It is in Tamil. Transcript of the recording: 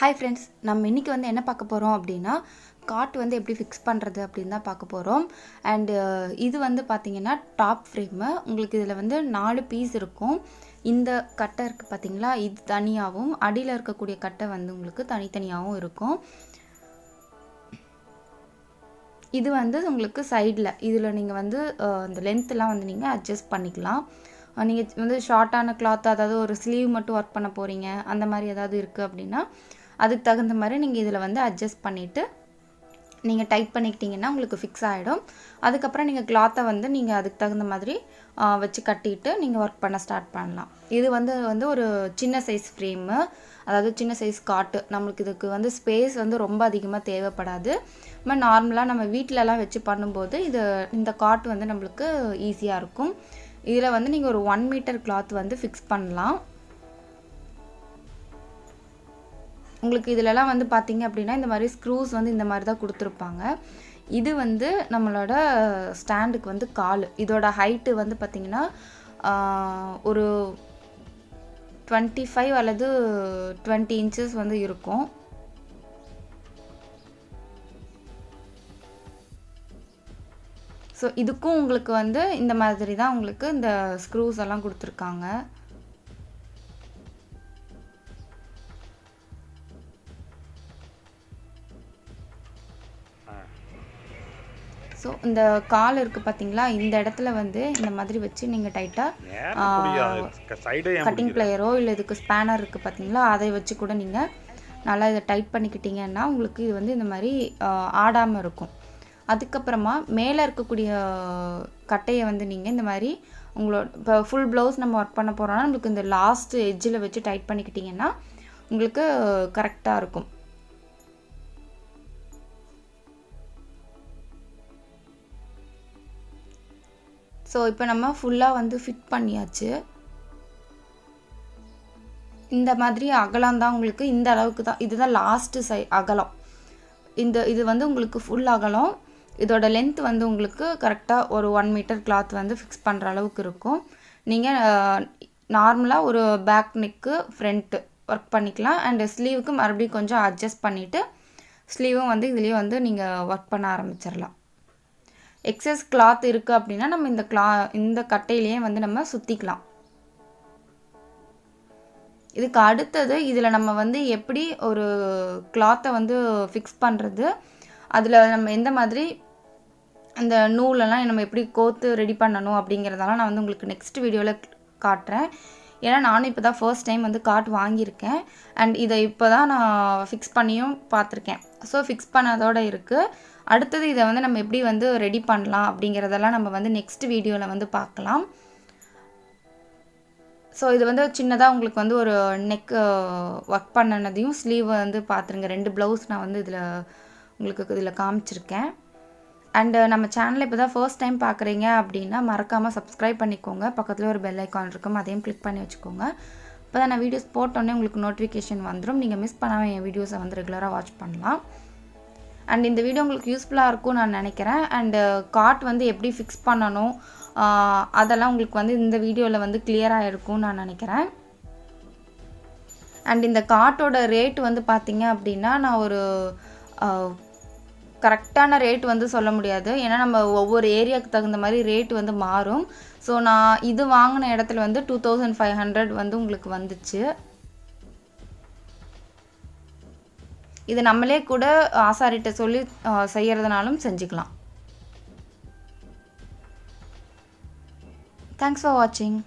ஹாய் ஃப்ரெண்ட்ஸ், நம்ம இன்றைக்கி வந்து என்ன பார்க்க போகிறோம் அப்படின்னா, காட் வந்து எப்படி ஃபிக்ஸ் பண்ணுறது அப்படின்னு தான் பார்க்க போகிறோம். அண்டு இது வந்து பார்த்திங்கன்னா டாப் ஃப்ரேமு. உங்களுக்கு இதில் வந்து 4 பீஸ் இருக்கும். இந்த கட்டை இருக்குது பார்த்திங்களா, இது தனியாகவும் அடியில் இருக்கக்கூடிய கட்டை வந்து உங்களுக்கு தனித்தனியாகவும் இருக்கும். இது வந்து உங்களுக்கு சைடில் இதில் நீங்கள் வந்து இந்த லென்த்துலாம் வந்து நீங்கள் அட்ஜஸ்ட் பண்ணிக்கலாம். நீங்கள் வந்து ஷார்ட்டான கிளாத், அதாவது ஒரு ஸ்லீவ் மட்டும் ஒர்க் பண்ண போகிறீங்க, அந்த மாதிரி ஏதாவது இருக்குது அப்படின்னா அதுக்கு தகுந்த மாதிரி நீங்கள் இதில் வந்து அட்ஜஸ்ட் பண்ணிவிட்டு நீங்கள் டைட் பண்ணிக்கிட்டிங்கன்னா உங்களுக்கு ஃபிக்ஸ் ஆகிடும். அதுக்கப்புறம் நீங்கள் கிளாத்தை வந்து நீங்கள் அதுக்கு தகுந்த மாதிரி வச்சு கட்டிட்டு நீங்கள் ஒர்க் பண்ண ஸ்டார்ட் பண்ணலாம். இது வந்து ஒரு சின்ன சைஸ் ஃப்ரேமு, அதாவது சின்ன சைஸ் காட்டு. நம்மளுக்கு இதுக்கு வந்து ஸ்பேஸ் வந்து ரொம்ப அதிகமாக தேவைப்படாது. நம்ம நார்மலாக நம்ம வீட்டிலலாம் வச்சு பண்ணும்போது இந்த காட் வந்து நம்மளுக்கு ஈஸியாக இருக்கும். இதில் வந்து நீங்கள் ஒரு 1 மீட்டர் கிளாத் வந்து ஃபிக்ஸ் பண்ணலாம். உங்களுக்கு இதிலலாம் வந்து பார்த்திங்க அப்படின்னா இந்த மாதிரி ஸ்க்ரூஸ் வந்து இந்த மாதிரி தான் கொடுத்துருப்பாங்க. இது வந்து நம்மளோட ஸ்டாண்டுக்கு வந்து கால். இதோட ஹைட்டு வந்து பார்த்திங்கன்னா ஒரு 25 அல்லது 20 இன்ச்சஸ் வந்து இருக்கும். ஸோ இதுக்கும் உங்களுக்கு வந்து இந்த மாதிரி தான் உங்களுக்கு இந்த ஸ்க்ரூஸ் எல்லாம் கொடுத்துருக்காங்க. ஸோ இந்த கால் இருக்குது பார்த்தீங்களா, இந்த இடத்துல வந்து இந்த மாதிரி வச்சு நீங்கள் டைட்டாக கட்டிங் பிளேயரோ இல்லை இதுக்கு ஸ்பேனர் இருக்குது பார்த்தீங்களா, அதை வச்சு கூட நீங்கள் நல்லா இதை டைட் பண்ணிக்கிட்டிங்கன்னா உங்களுக்கு இது வந்து இந்த மாதிரி ஆடாமல் இருக்கும். அதுக்கப்புறமா மேலே இருக்கக்கூடிய கட்டையை வந்து நீங்கள் இந்த மாதிரி உங்களோட இப்போ ஃபுல் ப்ளவுஸ் நம்ம ஒர்க் பண்ண போகிறோன்னா நம்மளுக்கு இந்த லாஸ்ட் எட்ஜில் வச்சு டைட் பண்ணிக்கிட்டிங்கன்னா உங்களுக்கு கரெக்டாக இருக்கும். ஸோ இப்போ நம்ம ஃபுல்லாக வந்து ஃபிட் பண்ணியாச்சு. இந்த மாதிரி அகலம் தான் உங்களுக்கு இந்த அளவுக்கு தான், இதுதான் லாஸ்ட்டு அகலம். இது வந்து உங்களுக்கு ஃபுல் அகலம். இதோட லென்த் வந்து உங்களுக்கு கரெக்டாக ஒரு 1 மீட்டர் கிளாத் வந்து ஃபிக்ஸ் பண்ணுற அளவுக்கு இருக்கும். நீங்கள் நார்மலாக ஒரு பேக் நெக்கு ஃப்ரண்ட்டு ஒர்க் பண்ணிக்கலாம். அண்டு ஸ்லீவுக்கு மறுபடியும் கொஞ்சம் அட்ஜஸ்ட் பண்ணிவிட்டு ஸ்லீவும் வந்து இதுலேயே வந்து நீங்கள் ஒர்க் பண்ண ஆரம்பிச்சிடலாம். எக்ஸஸ் கிளாத் இருக்குது அப்படின்னா நம்ம இந்த கட்டையிலேயே வந்து நம்ம சுற்றிக்கலாம். இதுக்கு அடுத்தது இதில் நம்ம வந்து எப்படி ஒரு கிளாத்தை வந்து ஃபிக்ஸ் பண்ணுறது, அதில் நம்ம எந்த மாதிரி அந்த நூலெல்லாம் நம்ம எப்படி கோத்து ரெடி பண்ணணும் அப்படிங்கிறதெல்லாம் நான் வந்து உங்களுக்கு நெக்ஸ்ட் வீடியோவில் காட்டுறேன். ஏன்னா நானும் இப்போ தான் ஃபர்ஸ்ட் டைம் வந்து காட் வாங்கியிருக்கேன். அண்ட் இதை இப்போ தான் நான் ஃபிக்ஸ் பண்ணியும் பார்த்துருக்கேன். ஸோ ஃபிக்ஸ் பண்ணதோடு இருக்குது. அடுத்தது இதை வந்து நம்ம எப்படி வந்து ரெடி பண்ணலாம் அப்படிங்கிறதெல்லாம் நம்ம வந்து நெக்ஸ்ட் வீடியோவில் வந்து பார்க்கலாம். ஸோ இது வந்து சின்னதாக உங்களுக்கு வந்து ஒரு நெக் ஒர்க் பண்ணினதையும் ஸ்லீவ் வந்து பார்த்துருங்க. 2 ப்ளவுஸ் நான் வந்து உங்களுக்கு இதில் காமிச்சிருக்கேன். அண்டு நம்ம சேனலை இப்போ தான் ஃபர்ஸ்ட் டைம் பார்க்குறீங்க அப்படின்னா மறக்காமல் சப்ஸ்கிரைப் பண்ணிக்கோங்க. பக்கத்தில் ஒரு பெல் ஐக்கான் இருக்கும், அதையும் கிளிக் பண்ணி வச்சுக்கோங்க. இப்போ தான் நான் வீடியோஸ் போட்டோன்னே உங்களுக்கு நோட்டிஃபிகேஷன் வந்துடும். நீங்கள் மிஸ் பண்ணாமல் என் வீடியோஸை வந்து ரெகுலராக வாட்ச் பண்ணலாம். அண்ட் இந்த வீடியோ உங்களுக்கு யூஸ்ஃபுல்லாக இருக்கும்னு நான் நினைக்கிறேன். அண்டு காட் வந்து எப்படி ஃபிக்ஸ் பண்ணணும் அதெல்லாம் உங்களுக்கு வந்து இந்த வீடியோவில் வந்து கிளியராக இருக்கும்னு நான் நினைக்கிறேன். அண்ட் இந்த காட்டோட ரேட் வந்து பார்த்திங்க அப்படின்னா நான் ஒரு கரெக்டான ரேட் வந்து சொல்ல முடியாது. ஏன்னா நம்ம ஒவ்வொரு ஏரியாவுக்கு தகுந்த மாதிரி ரேட் வந்து மாறும். ஸோ நான் இது வாங்கின இடத்துல வந்து 2500 வந்து உங்களுக்கு வந்துச்சு. இது நம்மளே கூட ஆசாரிட்ட சொல்லி செய்கிறதுனாலும் செஞ்சுக்கலாம். தேங்க்ஸ் ஃபார் வாட்சிங்.